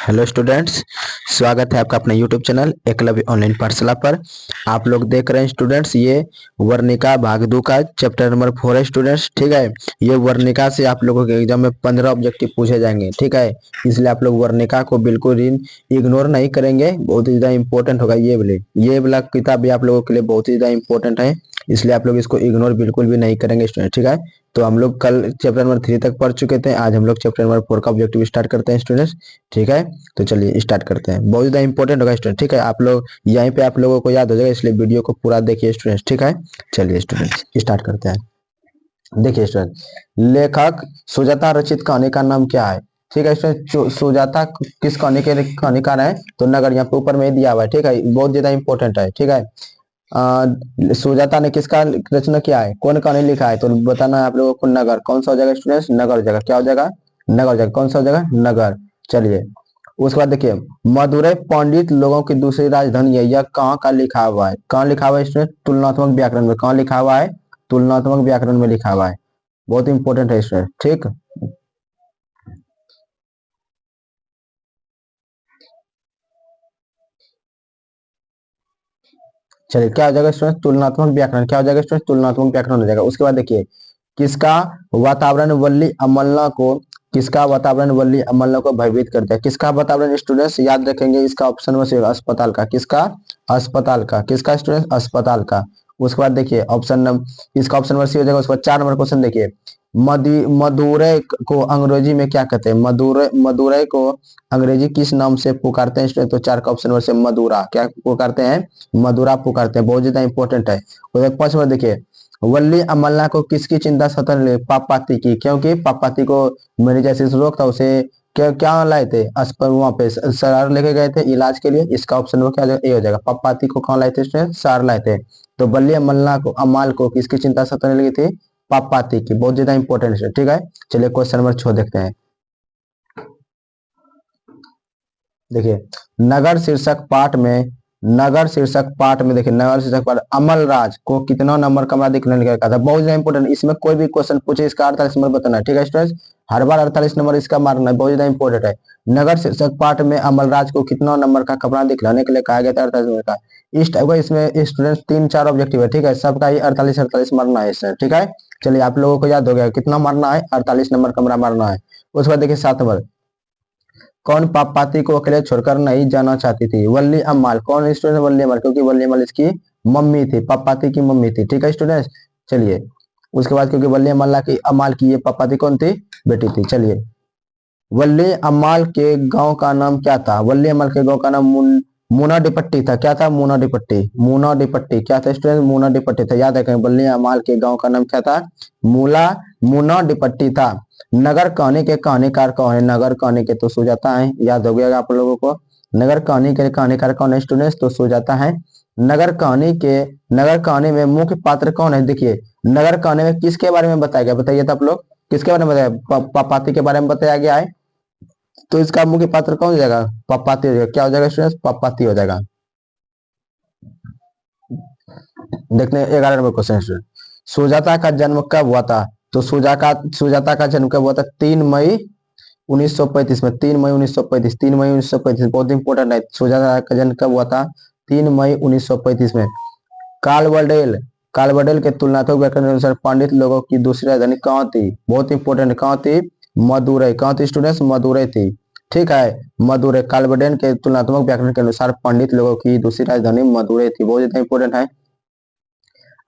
Hello students, स्वागत है आपका अपने यूट्यूब चैनल एकलव्य ऑनलाइन पाठशाला पर। आप लोग देख रहे हैं स्टूडेंट्स, ये वर्णिका भाग 2 का चैप्टर नंबर 4 है स्टूडेंट्स। ठीक है, ये वर्णिका से आप लोगों के एग्जाम में 15 ऑब्जेक्टिव पूछे जाएंगे। ठीक है, इसलिए आप लोग वर्णिका को बिल्कुल ही इग्नोर नहीं करेंगे, बहुत ही ज्यादा इंपॉर्टेंट होगा। ये वाला किताब भी आप लोगों के लिए बहुत ही ज्यादा इंपॉर्टेंट है, इसलिए आप लोग इसको इग्नोर बिल्कुल भी नहीं करेंगे स्टूडेंट। ठीक है, तो हम लोग कल चैप्टर नंबर 3 तक पढ़ चुके थे, आज हम लोग चैप्टर नंबर 4 का ऑब्जेक्टिव स्टार्ट करते हैं स्टूडेंट्स। ठीक है, तो चलिए स्टार्ट करते हैं। बहुत ज्यादा इंपॉर्टेंट होगा स्टूडेंट। ठीक है, आप लोग यहीं पे आप लोगों को याद हो जाएगा, इसलिए वीडियो को पूरा देखिए स्टूडेंट्स। ठीक है, चलिए स्टूडेंट्स स्टार्ट करते हैं। देखिए स्टूडेंट, लेखक सुजाता रचित कहानी का नाम क्या है? ठीक है स्टूडेंट, सुजाता किस कहानी के कहानीकार है? तो नगर, यहाँ पे ऊपर में दिया हुआ है। ठीक है, बहुत ज्यादा इंपॉर्टेंट है। ठीक है, सुजाता ने किसका रचना किया है, कौन कहानी लिखा है? तो बताना है आप लोगों को। नगर कौन सा हो जाएगा स्टूडेंट्स? नगर हो जाएगा। क्या हो जाएगा? नगर हो जाएगा। कौन सा हो जाएगा? नगर। चलिए उसके बाद देखिए, मदुरै पंडित लोगों की दूसरी राजधानी है, यह कहाँ का लिखा हुआ है? कहाँ लिखा हुआ है स्टूडेंट? तुलनात्मक व्याकरण में। कहाँ लिखा हुआ है? तुलनात्मक व्याकरण में लिखा हुआ है। बहुत इंपॉर्टेंट है स्टूडेंट। ठीक, चलिए क्या हो जाएगा स्टूडेंट? तुलनात्मक व्याकरण। क्या हो जाएगा स्टूडेंट? तुलनात्मक व्याकरण हो जाएगा। उसके बाद देखिए, किसका वातावरण वल्ली अमलना को किसका वातावरण वल्ली अमलना को भयभीत करता है? किसका वातावरण स्टूडेंट्स याद रखेंगे? इसका ऑप्शन में से अस्पताल का। किसका? अस्पताल का। किसका स्टूडेंट? अस्पताल का। उसके बाद देखिए ऑप्शन नंबर, इसका ऑप्शन नंबर सी हो जाएगा। उसके बाद 4 नंबर क्वेश्चन देखिए, मदुरै को अंग्रेजी में क्या कहते हैं? मदुरै को अंग्रेजी किस नाम से पुकारते हैं स्टूडेंट? तो 4 का ऑप्शन नंबर से मदुरा। क्या पुकारते हैं? मदुरा पुकारते हैं। बहुत ज्यादा इंपॉर्टेंट है। 5 नंबर देखिए, वल्ली अमलना को किसकी चिंता सतन पापाती की? क्योंकि पापाती को मेरे जैसे रोग था, उसे क्या क्या लाए थे? वहां पे सरार लेके गए थे इलाज के लिए। इसका ऑप्शन वो क्या ए हो जाएगा। पापाती को कहाँ लाए थे स्टूडेंट? सरार लाए थे। तो वल्ली अमलना को अमाल को किसकी चिंता सताने लगी थी? पापाती की। बहुत ज्यादा इंपॉर्टेंट है। ठीक है, चलिए क्वेश्चन नंबर 6 देखते हैं। देखिए, नगर शीर्षक पाठ में नगर शीर्षक पाठ में देखिए, नगर शीर्षक पाठ अमलराज को कितना नंबर कमरा दिखने लगा था? बहुत ज्यादा इंपॉर्टेंट। इसमें कोई भी क्वेश्चन पूछे, इसका 48 नंबर बताना है। ठीक है स्टूडेंट्स, हर बार 48 नंबर इसका मारना है। बहुत ज्यादा इंपॉर्टेंट है। नगर शीर्षक पाठ में अमलराज को कितना नंबर का कपड़ा दिखलाने के लिए कहा गया था? 48 नंबर का। इस टाइप का इसमें स्टूडेंट्स 3-4 ऑब्जेक्टिव है। ठीक है, सबका ही 48-48 मारना है इससे। ठीक है, चलिए आप लोगों को याद हो गया कितना मारना है? 48 नंबर कमरा मारना है। उसके बाद देखिए 7 नंबर, कौन पापाती को अकेले छोड़कर नहीं जाना चाहती थी? वल्ली अम्माल। कौन स्टूडेंट? वल्ली अम्माल, क्योंकि वल्ली अम्माल इसकी मम्मी थी, पापाती की मम्मी थी। ठीक है स्टूडेंट्स, चलिए उसके बाद, क्योंकि वल्ली अम्माल की ये पापाती कौन थी? बेटी थी। चलिए, वल्ली अम्माल के गांव का नाम क्या था? वल्ली अम्माल के गांव का नाम मूना डिपट्टी था। क्या था? मूना डिपट्टी। मूना डिपट्टी क्या था स्टूडेंट? मूना डिपट्टी था। याद रखें, वल्ली अम्माल के गांव का नाम क्या था? मूना डिपट्टी था। नगर कहानी के कहानीकार कौन है? नगर कहानी के तो सुजाता है, याद हो गया आप लोगों को। नगर कहानी के कहानीकार कौन है स्टूडेंट्स? तो सुजाता है। नगर कहानी में मुख्य पात्र कौन है? देखिए, नगर कहानी में किसके बारे में बताया गया? बताइए तो आप लोग, किसके बारे में बताया? पापाती के बारे में बताया गया है। तो इसका मुख्य पात्र कौन हो जाएगा? पापाती हो जाएगा। क्या हो जाएगा स्टूडेंट्स? पापाती हो जाएगा। देखते हैं 11 नंबर क्वेश्चन स्टूडेंट, सुजाता का जन्म कब हुआ था? तो सुजाता का जन्म कब हुआ था? 3 मई 1935 में। 3 मई 1935। 3 मई 1935 बहुत इंपॉर्टेंट है। सुजाता का जन्म कब हुआ था? 3 मई 1935 में। कालवडेल कालवडेल के तुलनात्मक व्याकरण के अनुसार पंडित लोगों की दूसरी राजधानी कहाँ थी? बहुत इंपॉर्टेंट, कहाँ थी? मदुरै। कहाँ थी स्टूडेंट्स? मदुरै थी। ठीक है, मदुरै। कालवडेल के तुलनात्मक व्याकरण के अनुसार पंडित लोगों की दूसरी राजधानी मदुरै थी। बहुत ज्यादा इंपॉर्टेंट है।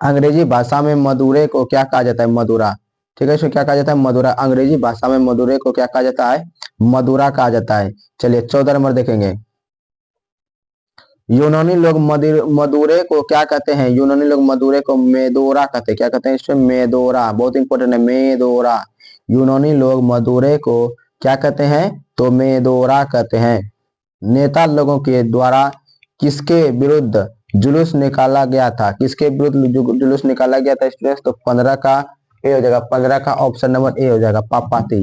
अंग्रेजी भाषा में मदुरै को क्या कहा जाता है? मदुरा। ठीक है, इसको क्या कहा जाता है? मदुरा। अंग्रेजी भाषा में मदुरै को क्या कहा जाता है? मदुरा कहा जाता है। चलिए 14 नंबर देखेंगे, यूनानी लोग मदुरै को क्या कहते हैं? यूनानी लोग मदुरै को मेदोरा कहते हैं। क्या कहते हैं इसमें? मेदोरा। बहुत इंपॉर्टेंट है, मेदोरा। यूनानी लोग मदुरै को क्या कहते हैं? तो मेदोरा कहते हैं। नेता लोगों के द्वारा किसके विरुद्ध जुलूस निकाला गया था? किसके विरुद्ध जुलूस निकाला गया था स्टूडेंट्स? तो 15 का ए हो जाएगा। 15 का ऑप्शन नंबर ए हो जाएगा, पापाती।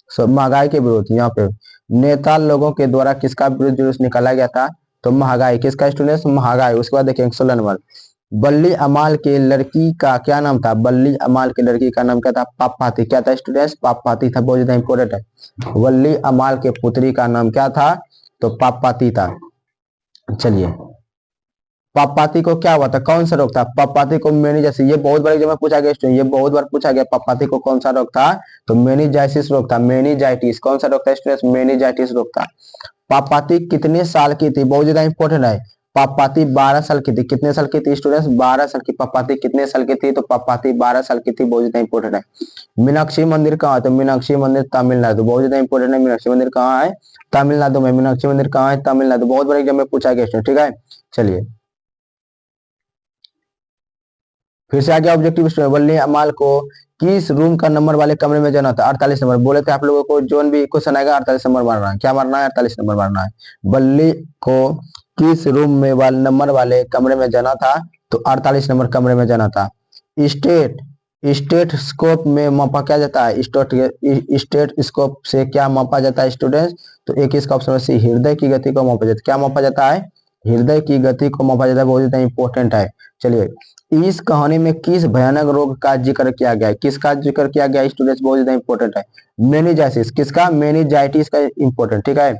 महंगाई के विरुद्ध। यहाँ पे नेता लोगों के द्वारा किसका विरुद्ध जुलूस निकाला गया था? तो महंगाई। किसका स्टूडेंट्स? महंगाई। उसके बाद देखिए 16 नंबर, बल्ली अमाल के लड़की का क्या नाम था? बल्ली अमाल की लड़की का नाम क्या था? पापाती। क्या था स्टूडेंट्स? पापाती था। बहुत ज्यादा इंपॉर्टेंट है। वल्ली अमाल के पुत्री का नाम क्या था? तो पपपाती था। चलिए, पपपाती को क्या हुआ था, कौन सा रोग था? पपपाती को मेनिजाइसिस, ये बहुत बार एग्जाम में पूछा गया स्टूडेंट, ये बहुत बार पूछा गया, पपपाती को कौन सा रोग था? तो मेनिजाइसिस रोग था। मेनिजाइटिस कौन सा रोग था स्टूडेंट्स? मेनिजाइटिस रोग था। पपपाती कितने साल की थी? बहुत ज्यादा इंपॉर्टेंट है। पपपाती 12 साल की थी। कितने साल की थी स्टूडेंट्स? 12 साल की। पपपाती कितने साल की थी? तो पपपाती 12 साल की थी। बहुत ज्यादा इंपॉर्टेंट है। मीनाक्षी मंदिर कहाँ है? तो मीनाक्षी मंदिर तमिलनाडु। बहुत ज्यादा इंपॉर्टेंट है। मीनाक्षी मंदिर कहाँ है? तमिलनाडु में। मीनाक्षी मंदिर कहाँ है? तमिलनाडु। बहुत बड़े एग्जाम में पूछा गया स्टूडेंट, ठीक है। चलिए, फिर से आ गया ऑब्जेक्टिव स्टूडेंट। वल्ली अमाल को किस रूम का नंबर वाले कमरे में जाना था? 48 नंबर। बोले थे आप लोगों को जोन भी क्वेश्चन आएगा 48 नंबर मारना है। क्या मारना है? 48 नंबर मारना है। वल्ली को किस रूम में वाले नंबर वाले कमरे में जाना था? तो 48 नंबर कमरे में जाना था। स्टेट स्टेट स्कोप में मापा क्या जाता है? स्टेट स्कोप से क्या मापा जाता है स्टूडेंट्स? तो एक इसका ऑप्शन सी, हृदय की गति को मापा जाता है। क्या मापा जाता है? हृदय की गति को मापा जाता है। बहुत ज्यादा इंपॉर्टेंट है। चलिए, इस कहानी में किस भयानक रोग का जिक्र किया गया है? किसका जिक्र किया गया स्टूडेंट्स? बहुत ज्यादा इंपॉर्टेंट है। मेनिजाइसिस। किसका? मेनिजाइटिस का इंपॉर्टेंट, ठीक है।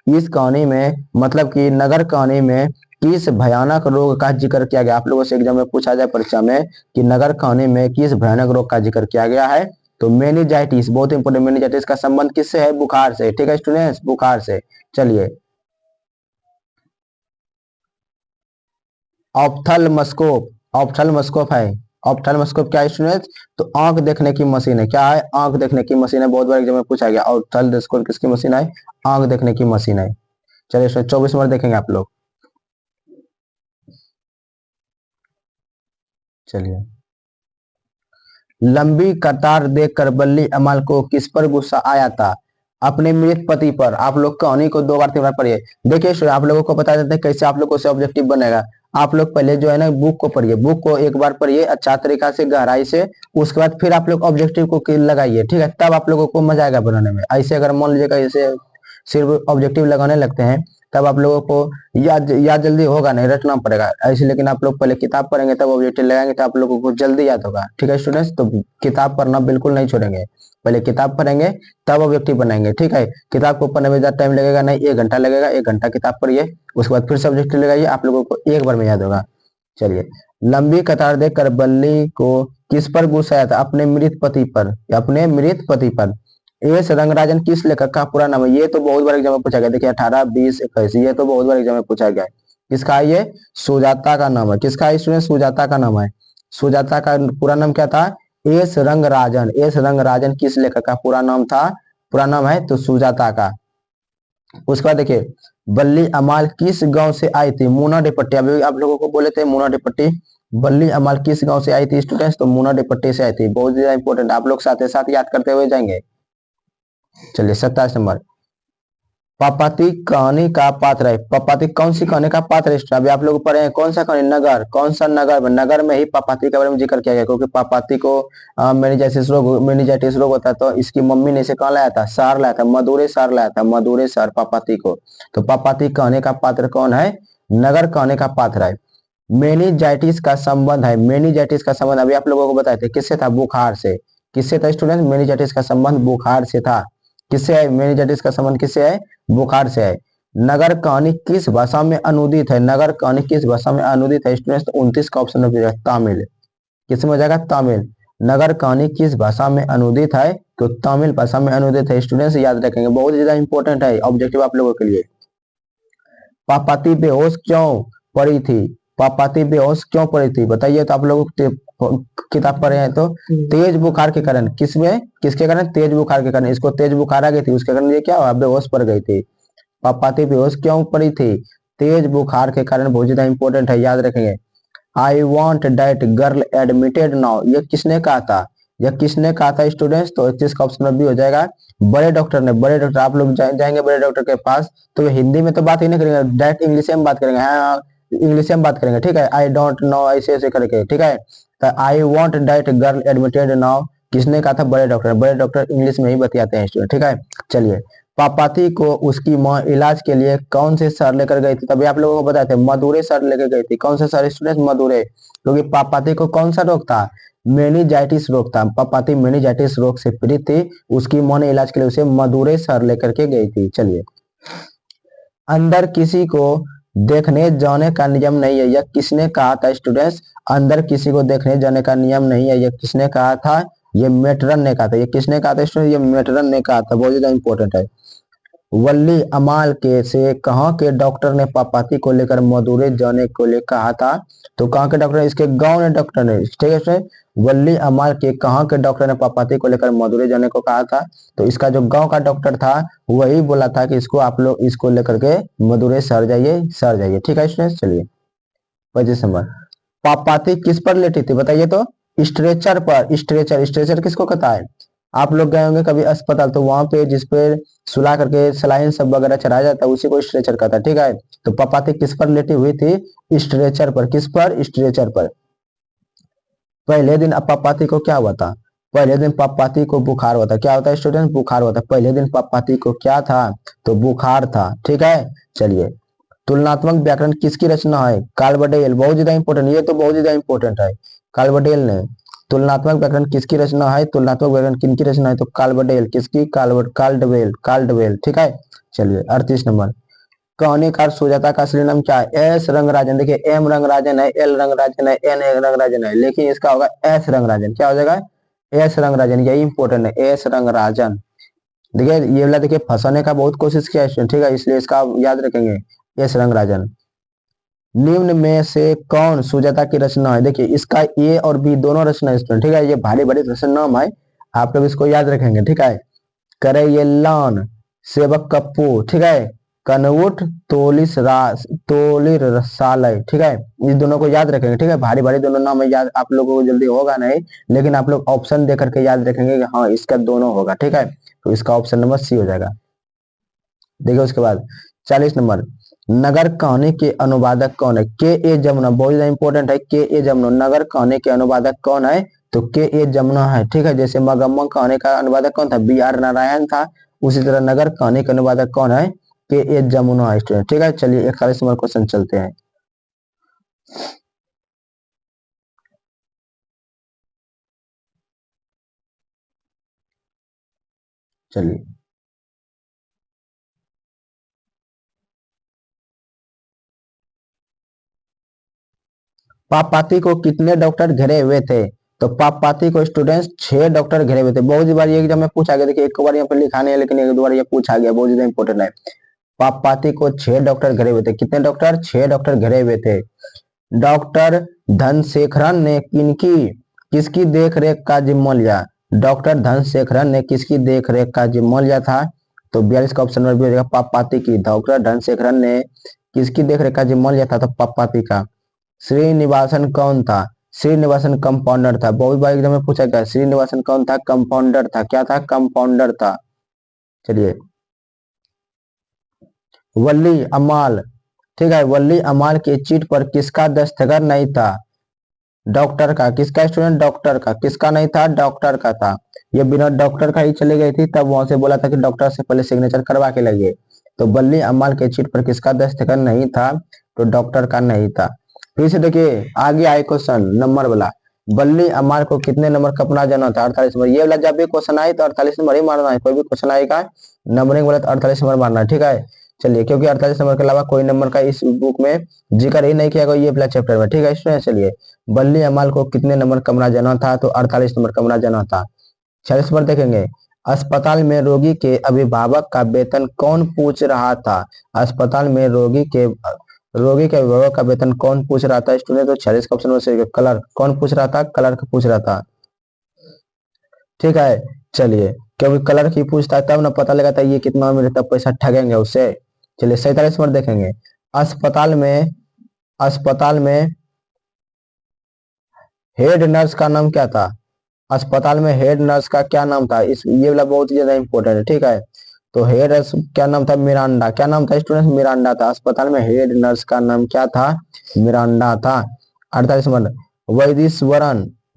इस कहानी में मतलब कि नगर कहानी में किस भयानक रोग का जिक्र किया गया? आप लोगों से एग्जाम में पूछा जाए परीक्षा में कि नगर कहानी में किस भयानक रोग का जिक्र किया गया है? तो मेनिजाइटिस। बहुत इंपॉर्टेंट। मेनिजाइटिस का संबंध किससे है? बुखार से, ठीक है स्टूडेंट्स, बुखार से। चलिए, ऑप्थल्मोस्कोप। ऑप्थल्मोस्कोप है। ऑप्थल्मोस्कोप क्या है स्टूडेंट्स? तो आंख देखने की मशीन है। क्या है? आंख देखने की मशीन है। बहुत बार एग्जाम में पूछा गया। ऑप्थल्मोस्कोप किसकी मशीन है? आंख देखने की मशीन है। चलिए, इसमें 24 नंबर देखेंगे आप लोग। चलिए, लंबी कतार देखकर बल्ली अमाल को किस पर गुस्सा आया था? अपने मृत पति पर। आप लोग कहानी को 2 बार 3 बार पढ़िए। देखिए स्टूडेंट, आप लोगों को बता देते हैं कैसे आप लोगों से ऑब्जेक्टिव बनेगा। आप लोग पहले जो है ना बुक को पढ़िए, बुक को एक बार पढ़िए अच्छा तरीका से, गहराई से। उसके बाद फिर आप लोग ऑब्जेक्टिव को लगाइए, ठीक है। तब आप लोगों को मजा आएगा बनाने में। ऐसे अगर मान लीजिएगा ऐसे सिर्फ ऑब्जेक्टिव लगाने लगते हैं, तब आप लोगों को याद याद जल्दी होगा नहीं, रटना पड़ेगा ऐसे। लेकिन आप लोग पहले किताब पढ़ेंगे तब ऑब्जेक्टिव लगाएंगे तो आप लोगों को जल्दी याद होगा, ठीक है स्टूडेंट्स। तो किताब पढ़ना बिल्कुल नहीं छोड़ेंगे। पहले किताब पढ़ेंगे तब ऑब्जेक्टिव बनाएंगे, ठीक है। किताब को पढ़ने में ज्यादा टाइम लगेगा नहीं, 1 घंटा लगेगा। 1 घंटा किताब पढ़िए, उसके बाद फिर से ऑब्जेक्टिव लगाइए, आप लोगों को एक बार में याद होगा। चलिए, लंबी कतार देखकर बल्ली को किस पर गुस्सा आया था? अपने मृत पति पर। अपने मृत पति पर। एस रंगराजन किस लेखक का पूरा नाम है? ये तो बहुत बार एग्जाम में पूछा गया। देखिए 18, 20, 21, ये तो बहुत बार एग्जाम में पूछा गया है। किसका है ये? सुजाता का नाम है। किसका है स्टूडेंट? सुजाता का नाम है। सुजाता का पूरा नाम क्या था? एस रंगराजन। एस रंगराजन किस लेखक का पूरा नाम था? पूरा नाम है तो सुजाता का। उसके बाद देखिए, बल्ली अमाल किस गांव से आई थी? मूना डिपट्टी। अभी आप लोगों को बोले थे मूना डिपट्टी। बल्ली अमाल किस गांव से आई थी स्टूडेंट्स? तो मूना डिपट्टी से आई थी। बहुत ज्यादा इंपॉर्टेंट, आप लोग साथ साथ याद करते हुए जाएंगे। चलिए, 27 नंबर। पपाती कहानी का पात्र है। पपाती कौन सी कहानी का पात्र है? अभी आप लोग पढ़े हैं कौन सा कहानी? नगर। कौन सा नगर? नगर में ही पपाती के बारे में जिक्र किया गया, क्योंकि पपाती को मेनिजाइटिस रोग होता है। तो इसकी मम्मी ने इसे कहाँ लाया था? शहर लाया था, मदुरै शहर लाया था, मदुरै शहर पपाती को। तो पपाती कहने का पात्र कौन है? नगर कहने का पात्र है। मेनिजाइटिस का संबंध है। मेनिजाइटिस का संबंध अभी आप लोगों को बताए थे किससे था? बुखार से। किससे था स्टूडेंट? मेनिजाइटिस का संबंध बुखार से था। किससे है? मेनिजाइटिस का संबंध किससे है? बुखार से है। नगर कहानी किस भाषा में अनुदित है? नगर कहानी किस भाषा में अनुदित है स्टूडेंट्स? तो 29 का ऑप्शन हो तमिल। किस में हो जाएगा? तमिल। नगर कहानी किस भाषा में अनुदित है? तो तमिल भाषा में अनुदित है स्टूडेंट्स, याद रखेंगे। बहुत ज्यादा इंपॉर्टेंट है ऑब्जेक्टिव आप लोगों के लिए। पापाती बेहोश क्यों पड़ी थी? पापाती बेहोश क्यों पड़ी थी बताइए। तो आप लोग किताब पढ़े हैं तो तेज बुखार के कारण। किसमें? किसके कारण? तेज बुखार के कारण। इसको तेज बुखार आ गई थी, उसके कारण ये क्या हुआ? बेहोश पड़ गई थी। पापाती बेहोश क्यों पड़ी थी? तेज बुखार के कारण। बहुत ज्यादा इंपॉर्टेंट है, याद रखेंगे। I want that girl admitted now, ये किसने कहा था? यह किसने कहा था स्टूडेंट्स? तो 31 का ऑप्शन बी हो जाएगा, बड़े डॉक्टर ने। बड़े डॉक्टर, आप लोग जाएंगे बड़े डॉक्टर के पास तो हिंदी में तो बात ही नहीं करेंगे, डायरेक्ट इंग्लिश में बात करेंगे। हाँ, इंग्लिश में बात करेंगे, ठीक है। आई डोंट नो ऐसे ऐसे करके, ठीक है। तो I want that girl admitted now किसने कहा था? बड़े डॉक्टर। बड़े डॉक्टर इंग्लिश में ही बतियाते हैं स्टूडेंट, ठीक है। चलिए, पापाती को उसकी माँ इलाज के लिए कौन से शहर लेकर गई थी? तभी आप लोगों को बताए थे मदुरै शहर लेकर गई थी। कौन सा शहर स्टूडेंट? मदुरै। क्योंकि पापाती को कौन सा रोग था? मेनिजाइटिस रोग था। पापाती मेनिजाइटिस रोग से पीड़ित थी। उसकी माँ ने इलाज के लिए उसे मदुरै शहर लेकर के गई थी। चलिए, अंदर किसी को देखने जाने का नियम नहीं है, यह किसने कहा था स्टूडेंट्स? अंदर किसी को देखने जाने का नियम नहीं है, यह किसने कहा था? ये मेटरन ने कहा था। ये किसने कहा था स्टूडेंट? ये मेटरन ने कहा था। बहुत ज्यादा इंपॉर्टेंट है। वल्ली अमाल के से कहाँ के डॉक्टर ने पापाती को लेकर मदुरै जाने को लिए कहा था? तो कहाँ के डॉक्टर ने? इसके गांव ने डॉक्टर ने। ठीक है स्टूडेंट, वल्ली अमाल के कहाँ के डॉक्टर ने पापाती को लेकर मदुरै जाने को कहा था? तो इसका जो गांव का डॉक्टर था वही बोला था कि इसको आप लोग इसको लेकर के मदुरै शहर जाइए, शहर जाइए। ठीक है स्टूडेंट, चलिए 25 नंबर। पापाती किस पर लेटी थी बताइए तो? स्ट्रेचर पर। स्ट्रेचर, स्ट्रेचर किसको कहता है? आप लोग गए होंगे कभी अस्पताल, तो वहां पे जिस पे सुला करके सलाइन सब वगैरह चढ़ाया जाता है उसी को स्ट्रेचर कहता है। ठीक है, तो पापाती किस पर लेटी हुई थी? स्ट्रेचर पर। किस पर? स्ट्रेचर पर। पहले दिन पापाती को क्या हुआ था? पहले दिन पापाती को बुखार हुआ था। क्या होता है स्टूडेंट? बुखार हुआ था। पहले दिन पापाती को क्या था? तो बुखार था। ठीक है, चलिए। तुलनात्मक व्याकरण किसकी रचना है? कार्लवडेल। बहुत ज्यादा इंपॉर्टेंट, ये तो बहुत ज्यादा इंपॉर्टेंट है। कार्लवडेल ने। तुलनात्मक व्याकरण किसकी रचना है? तुलनात्मक व्याकरण किनकी रचना है? तो कार्लवडेल। किसकी? कार्लवडेल, कार्लवडेल। ठीक है, चलिए 38 नंबर। कहानीकार सुजाता का असली नाम क्या है? एस रंगराजन। देखिए, एम रंगराजन है, एल रंगराजन है, एन रंगराजन है, लेकिन इसका होगा एस रंगराजन। क्या हो जाएगा? एस रंगराजन। यही इंपॉर्टेंट है, एस रंगराजन। देखिए ये वाला, देखिए फंसाने का बहुत कोशिश किया है, ठीक है, इसलिए इसका आप याद रखेंगे, एस रंगराजन। निम्न में से कौन सुजाता की रचना है? देखिए इसका ए और बी दोनों रचना है, ठीक है, ये भारी भारी रचना नाम है, आप लोग इसको याद रखेंगे। ठीक है, करैयलान, सेवक कप्पू, ठीक है, कनउट, तोलिर रसालय। ठीक है, इस दोनों को याद रखेंगे। ठीक है, भारी भारी दोनों नाम है, याद आप लोगों को जल्दी होगा नहीं, लेकिन आप लोग ऑप्शन दे करके याद रखेंगे कि हाँ इसका दोनों होगा। ठीक है, तो इसका ऑप्शन नंबर सी हो जाएगा। देखिए उसके बाद 40 नंबर। नगर कहानी के अनुवादक कौन है? के ए जमुना। बहुत ज्यादा इंपॉर्टेंट है, के ए जमुना। नगर कहानी के अनुवादक कौन है? तो के ए जमुना है। ठीक है, जैसे मगम्मा कहानी का अनुवादक कौन था? बी आर नारायण था, उसी तरह नगर कहानी का अनुवादक कौन है? के ए जमुना स्टूडेंट। ठीक है, चलिए 41 नंबर क्वेश्चन चलते हैं। चलिए, पापपाती को कितने डॉक्टर घेरे हुए थे? तो पापपाती को स्टूडेंट्स 6 डॉक्टर घेरे हुए थे। बहुत बार ये एग्जाम में पूछा गया, देखिए एक बार यहाँ पे लिखा नहीं है, लेकिन एक दो बार ये पूछा गया, बहुत ज्यादा इंपॉर्टेंट है। पापपाती को 6 डॉक्टर घेरे हुए थे। कितने डॉक्टर? 6 डॉक्टर घेरे हुए थे। डॉक्टर धनशेखरन ने किसकी देखरेख का जिम्मा लिया? डॉक्टर धनशेखरन ने किसकी देखरेख का जिम्मा लिया था? तो 42 का ऑप्शन नंबर बी हो जाएगा, पापपाती की। डॉक्टर धनशेखरन ने किसकी देखरेख का जिम्मा लिया था? तो पापपाती का। श्रीनिवासन कौन था? श्रीनिवासन कंपाउंडर था। बहुत बार एग्जाम में पूछा गया, श्रीनिवासन कौन था? कंपाउंडर था। क्या था? कंपाउंडर था। चलिए, वल्ली अमाल, ठीक है, वल्ली अमाल के चिट पर किसका दस्तखत नहीं था? डॉक्टर का। किसका स्टूडेंट? डॉक्टर का। किसका नहीं था? डॉक्टर का था। ये बिना डॉक्टर का ही चली गई थी, तब वहां से बोला था कि डॉक्टर से पहले सिग्नेचर करवा के लगे। तो वल्ली अमाल के चिट पर किसका दस्तखत नहीं था? तो डॉक्टर का नहीं था। फिर से देखिए आगे आए क्वेश्चन नंबर वाला। वल्ली अमाल को कितने नंबर का अपना जाना था? 48 नंबर। ये वाला जब भी क्वेश्चन आए तो 48 नंबर ही मारना है, कोई भी क्वेश्चन आएगा नंबरिंग वाला तो 48 नंबर मारना है। ठीक है, चलिए, क्योंकि 48 नंबर के अलावा कोई नंबर का इस बुक में जिक्र ही नहीं किया गया ये वाला चैप्टर में। ठीक है स्टूडेंट, चलिए, वल्ली अमाल को कितने नंबर कमरा जाना था? तो 48 नंबर कमरा जाना था। 46 नंबर देखेंगे। अस्पताल में रोगी के अभिभावक का वेतन कौन पूछ रहा था? अस्पताल में रोगी के अभिभावक का वेतन कौन पूछ रहा था स्टूडेंट? तो 46 का ऑप्शन में क्लर्क। कौन पूछ रहा था? क्लर्क पूछ रहा था। ठीक है, चलिए, क्योंकि क्लर्क ही पूछता है तब ना पता लगा था ये कितना मिले, तब पैसा ठगेंगे उससे। चलिए 47 नंबर देखेंगे। अस्पताल में अस्पताल में हेड नर्स का नाम क्या था? अस्पताल में हेड नर्स का क्या नाम था? इस ये वाला बहुत ही ज्यादा इंपॉर्टेंट है। ठीक है, तो हेड नर्स क्या नाम था? मिरांडा। क्या नाम था स्टूडेंट? मिरांडा था। अस्पताल में हेड नर्स का नाम क्या था? मिरांडा था। 48 नंबर।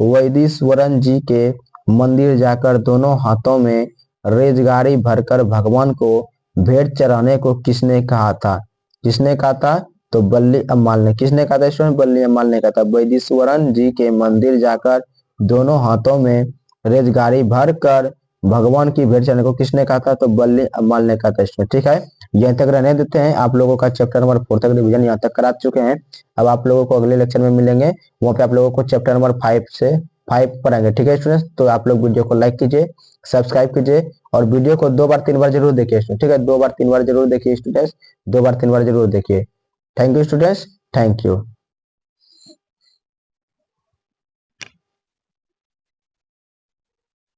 वैदीश्वरन जी के मंदिर जाकर दोनों हाथों में रेजगारी भरकर भगवान को भेंट चढ़ाने को किसने कहा था? किसने कहा था? तो बल्ली अम्माल ने। किसने कहा था स्टूडेंट? बल्ली अम्माल ने कहा था। वैदीश्वरन जी के मंदिर जाकर दोनों हाथों में रेजगारी भर कर भगवान की भेंट चढ़ाने को किसने कहा था? तो बल्ली अम्माल ने कहा था इसमें। ठीक है, यहीं तक रहने देते हैं। आप लोगों का चैप्टर नंबर 4 तक रिवीजन यहाँ तक करा चुके हैं। अब आप लोगों को अगले लेक्चर में मिलेंगे, वहाँ पे आप लोगों को चैप्टर नंबर 5 से 5 पढ़ाएंगे। ठीक है स्टूडेंट्स, तो आप लोग वीडियो को लाइक कीजिए, सब्सक्राइब कीजिए और वीडियो को 2 बार 3 बार जरूर देखिए। ठीक है, 2 बार 3 बार जरूर देखिए स्टूडेंट्स, 2 बार 3 बार जरूर देखिए। Thank you students, thank you.